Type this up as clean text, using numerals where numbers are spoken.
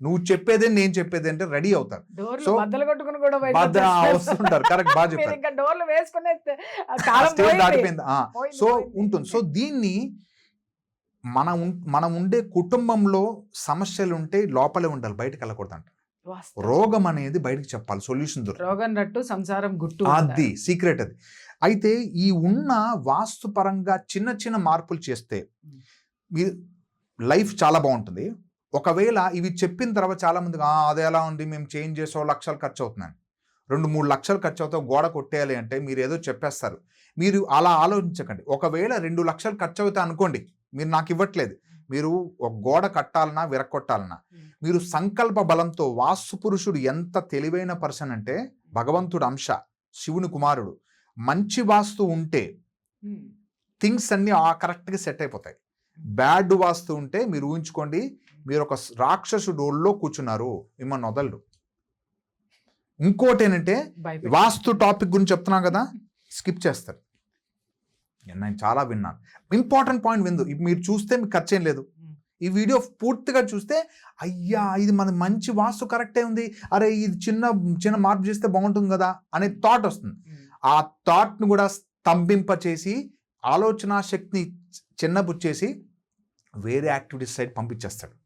నువ్వు చెప్పేదే నేను చెప్పేది అంటే రెడీ అవుతారు. సో బద్దలు కొట్టుకుని కూడా వస్తుంటారు. కరెక్ట్, బాగా చెప్పారు. డోర్లు వేసుకునే స్టేజ్ దాటిపోయింది. సో ఉంటుంది. సో దీన్ని మనం ఉండే కుటుంబంలో సమస్యలు ఉంటే లోపలే ఉండాలి, బయటకు వెళ్ళకూడదంట. రోగం అనేది బయటకు చెప్పాలి, సొల్యూషన్ రోగం రట్టు సంసారం గుట్టు, అది సీక్రెట్. అది అయితే ఈ ఉన్న వాస్తుపరంగా చిన్న చిన్న మార్పులు చేస్తే మీ లైఫ్ చాలా బాగుంటుంది. ఒకవేళ ఇవి చెప్పిన తర్వాత చాలా మందికి అది ఎలా ఉంది, మేము చేంజ్ చేసే లక్షలు ఖర్చు అవుతున్నాను, 2-3 లక్షలు ఖర్చు అవుతావు, గోడ కొట్టేయాలి అంటే మీరు ఏదో చెప్పేస్తారు. మీరు అలా ఆలోచించకండి. ఒకవేళ 2 లక్షలు ఖర్చు అవుతా అనుకోండి, మీరు నాకు ఇవ్వట్లేదు, మీరు ఒక గోడ కట్టాలన్నా విరక్కొట్టాలన్నా మీరు సంకల్ప బలంతో, వాస్తు పురుషుడు ఎంత తెలివైన పర్సన్ అంటే భగవంతుడు అంశ, శివుని కుమారుడు, మంచి వాస్తు ఉంటే థింగ్స్ అన్ని కరెక్ట్గా సెట్ అయిపోతాయి. బ్యాడ్ వాస్తు ఉంటే మీరు ఊహించుకోండి, మీరు ఒక రాక్షసుడు ఒళ్ళో కూర్చున్నారు, మిమ్మల్ని వదలడు. ఇంకోటి ఏంటంటే వాస్తు టాపిక్ గురించి చెప్తున్నా కదా, స్కిప్ చేస్తారు. నేను చాలా విన్నాను. ఇంపార్టెంట్ పాయింట్ విందు, మీరు చూస్తే మీకు ఖర్చు ఏం లేదు. ఈ వీడియో పూర్తిగా చూస్తే అయ్యా ఇది మన మంచి వాస్తు కరెక్టే ఉంది, అరే ఇది చిన్న మార్పు చేస్తే బాగుంటుంది కదా అనే థాట్ వస్తుంది. ఆ థాట్ను కూడా స్తంభింపచేసి ఆలోచన శక్తిని చిన్నబుచ్చేసి వేరే యాక్టివిటీస్ సైడ్ పంపించేస్తాడు.